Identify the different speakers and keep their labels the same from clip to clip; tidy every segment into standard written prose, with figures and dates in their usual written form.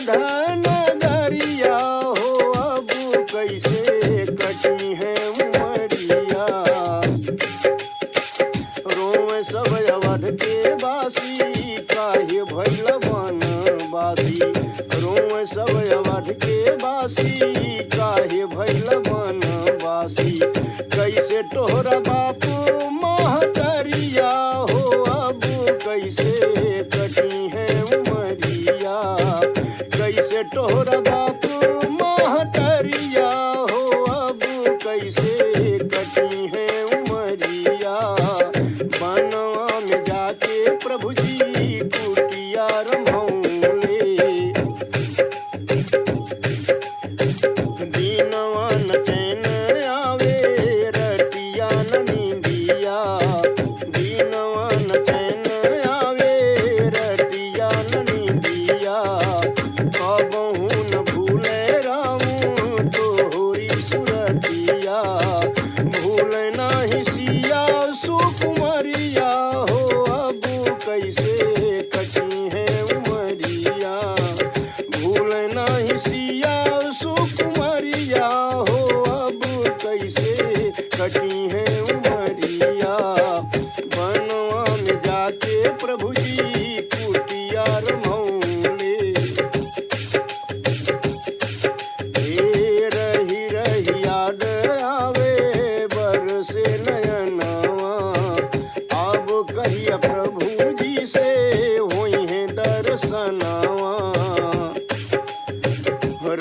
Speaker 1: गढ़ नगरिया हो अब कैसे कटी है उमरिया। रोवे सब अवध के बासी काहे भइल बनवासी। रोवे सब अवध के बासी काहे भइल बनवासी। कैसे तोहरा बाप महतरिया हो अब कैसे कटी है उमरिया। कैसे तोहरा बाप महतरिया हो अब कैसे कटी है उमरिया। बनवा में जाके प्रभु जी कुटिया रमौले। दीनवा न चैन आवे रतिया न नींदिया। दीनवा न चैन आवे रतिया न नींदिया। कबहू न भूले रामू तोहरी सुरतिया। भूले नाही सिया सुकुमरिया हो अब कैसे कटी है उमरिया। भूले नाही सिया सुकुमरिया हो अब कैसे कटी है उमरिया। बनवा में जाके प्रभु जी कुटिया रमौले। रही रही याद आवे बरसे नयनवा। अब कहिया प्रभु जी से होई है दर्शनवा।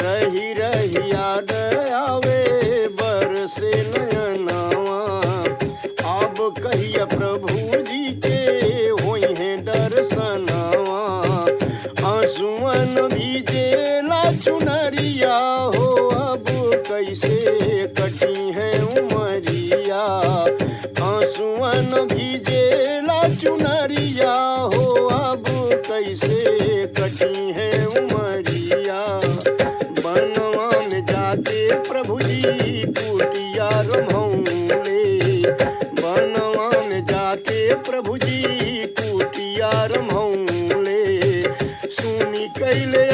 Speaker 1: रही रही याद आवे बरसे नयनवा। अब कहिया प्रभु जी के होई है दर्शनवा। आंसुअन भीजेला चुनरिया हो अब कैसे कटी है उमरिया। आंसुअन भीजेला चुनरिया हो अब कैसे कटी है उमरिया। बनवा में जाके प्रभु जी कुटिया रमौले। बनवा में जाके प्रभु जी कुटिया रमौले। सुनी कैले